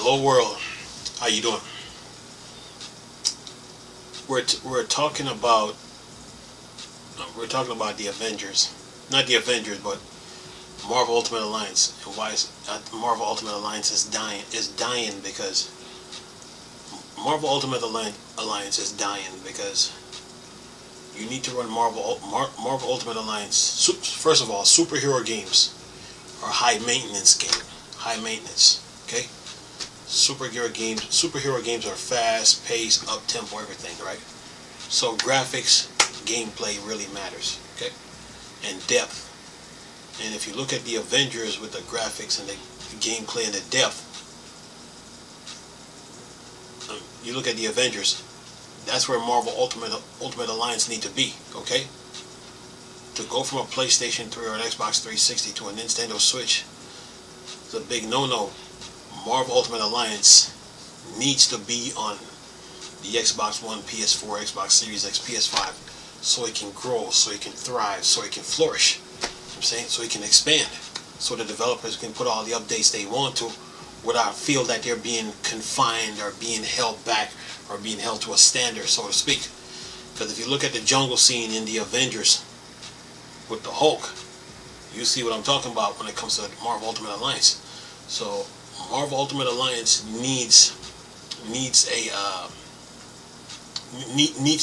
Hello world, how you doing? We're talking about the Avengers, not the Avengers, but Marvel Ultimate Alliance, and why Marvel Ultimate Alliance is dying because Marvel Ultimate Alliance is dying because you need to run Marvel Ultimate Alliance. First of all, superhero games are high maintenance. Okay. Superhero games are fast paced, up tempo, everything, right? So graphics, gameplay really matters, okay? And depth. And if you look at the Avengers with the graphics and the gameplay and the depth, you look at the Avengers, that's where Marvel Ultimate Alliance need to be, okay? To go from a PlayStation 3 or an Xbox 360 to a Nintendo Switch, it's a big no-no. Marvel Ultimate Alliance needs to be on the Xbox One, PS4, Xbox Series X, PS5, so it can grow, so it can thrive, so it can flourish. You know what I'm saying? So it can expand, so the developers can put all the updates they want to without feel that they're being confined or being held back or being held to a standard, so to speak. Because if you look at the jungle scene in the Avengers with the Hulk, you see what I'm talking about when it comes to Marvel Ultimate Alliance. So Marvel Ultimate Alliance needs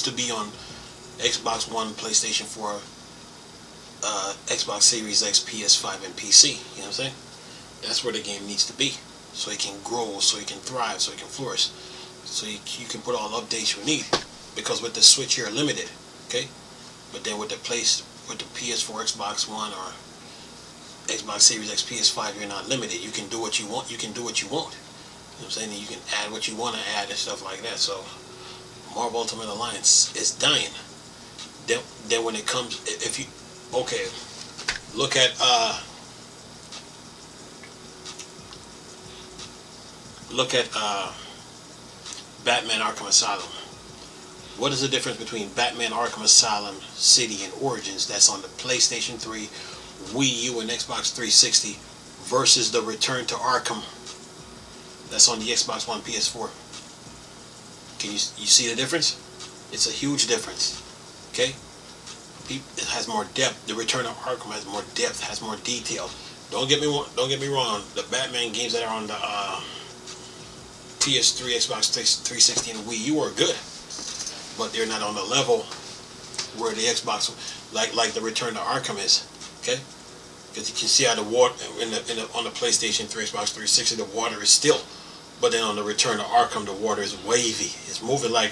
to be on Xbox One, PlayStation 4, Xbox Series X, PS5, and PC. You know what I'm saying? That's where the game needs to be, so it can grow, so it can thrive, so it can flourish, so you can put all the updates you need. Because with the Switch you're limited, okay? But then with the PS4, Xbox One, or Xbox Series X, PS5, you're not limited. You can do what you want. You can do what you want. You know what I'm saying? And you can add what you want to add and stuff like that. So Marvel Ultimate Alliance is dying. Then when it comes, if you, okay, look at Batman Arkham Asylum. What is the difference between Batman Arkham Asylum City and Origins that's on the PlayStation 3, Wii U, and Xbox 360 versus the Return to Arkham that's on the Xbox One, PS4? Can you see the difference? It's a huge difference. Okay, it has more depth. The Return to Arkham has more depth, has more detail. Don't get me wrong. The Batman games that are on the PS3, Xbox 360, and Wii U are good, but they're not on the level where the Xbox, like the Return to Arkham is. Okay, because you can see how the water on the PlayStation 3, Xbox 360, the water is still, but then on the Return to Arkham, the water is wavy. It's moving like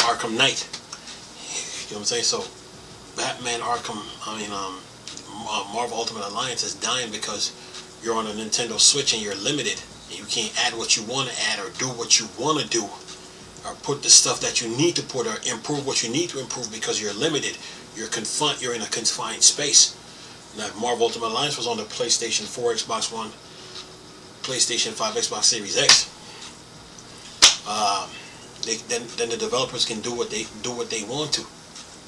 Arkham Knight. You know what I'm saying? So Marvel Ultimate Alliance is dying because you're on a Nintendo Switch and you're limited. And you can't add what you want to add or do what you want to do, or put the stuff that you need to put, or improve what you need to improve, because you're limited. You're confined. You're in a confined space. Now, if Marvel Ultimate Alliance was on the PlayStation 4, Xbox One, PlayStation 5, Xbox Series X, then the developers can do what they want to.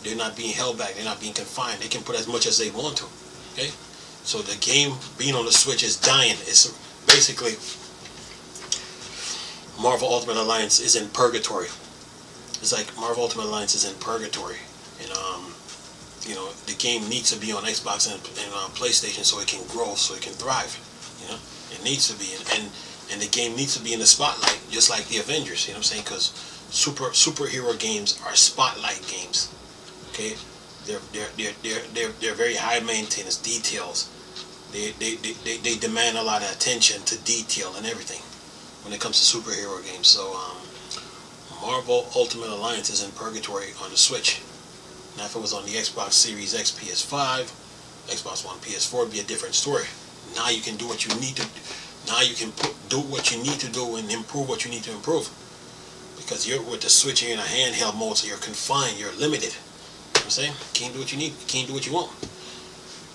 They're not being held back. They're not being confined. They can put as much as they want to. Okay, so the game being on the Switch is dying. It's basically Marvel Ultimate Alliance is in purgatory. It's like Marvel Ultimate Alliance is in purgatory, and you know, the game needs to be on Xbox and PlayStation so it can grow, so it can thrive. You know, it needs to be, and the game needs to be in the spotlight, just like the Avengers. You know what I'm saying? Because superhero games are spotlight games. Okay, they're very high maintenance details. They demand a lot of attention to detail and everything when it comes to superhero games. So Marvel Ultimate Alliance is in purgatory on the Switch. Now, if it was on the Xbox Series X, PS5, Xbox One, PS4, it'd be a different story. Now you can do what you need to. Now you can do what you need to do and improve what you need to improve. Because you're with the Switch, you're in a handheld mode, so you're confined. You're limited. You know what I'm saying? You can't do what you need. You can't do what you want.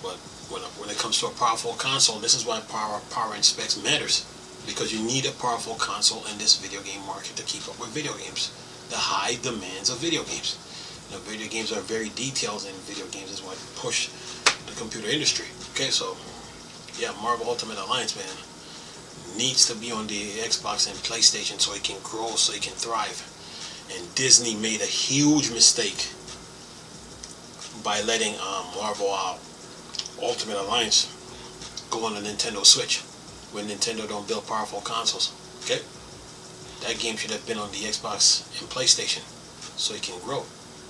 But when it comes to a powerful console, this is why power and specs matters. Because you need a powerful console in this video game market to keep up with video games. The high demands of video games. You know, video games are very detailed, and video games is what push the computer industry. Okay, so yeah, Marvel Ultimate Alliance, man. needs to be on the Xbox and PlayStation so it can grow, so it can thrive. And Disney made a huge mistake by letting Marvel Ultimate Alliance go on the Nintendo Switch when Nintendo don't build powerful consoles. Okay? That game should have been on the Xbox and PlayStation so it can grow,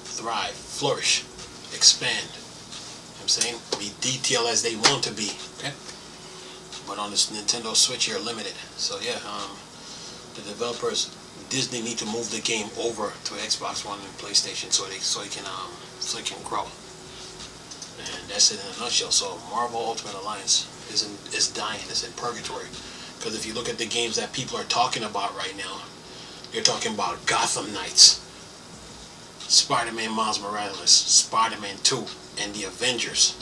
thrive, flourish, expand. You know what I'm saying? Be detailed as they want to be. Okay? But on this Nintendo Switch, you're limited. So yeah, the developers, Disney, need to move the game over to Xbox One and PlayStation so it can grow. And that's it in a nutshell. So Marvel Ultimate Alliance is dying. It's in purgatory. Because if you look at the games that people are talking about right now, you're talking about Gotham Knights, Spider-Man Miles Morales, Spider-Man 2, and the Avengers.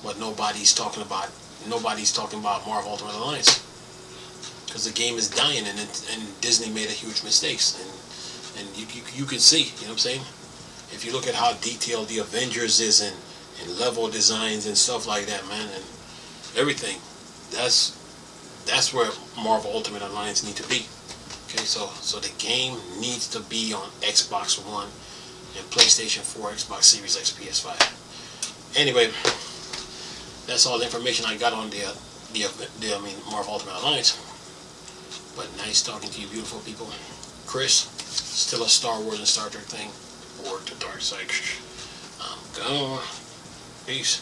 But nobody's talking about Marvel Ultimate Alliance. Because the game is dying, and Disney made a huge mistake. And you can see, you know what I'm saying? If you look at how detailed the Avengers is and level designs and stuff like that, man, and everything, that's where Marvel Ultimate Alliance need to be. Okay, so the game needs to be on Xbox One and PlayStation 4, Xbox Series X, PS5. Anyway, that's all the information I got on the Marvel Ultimate Alliance. But nice talking to you, beautiful people. Chris, still a Star Wars and Star Trek thing, or the dark side. I'm gone. Peace.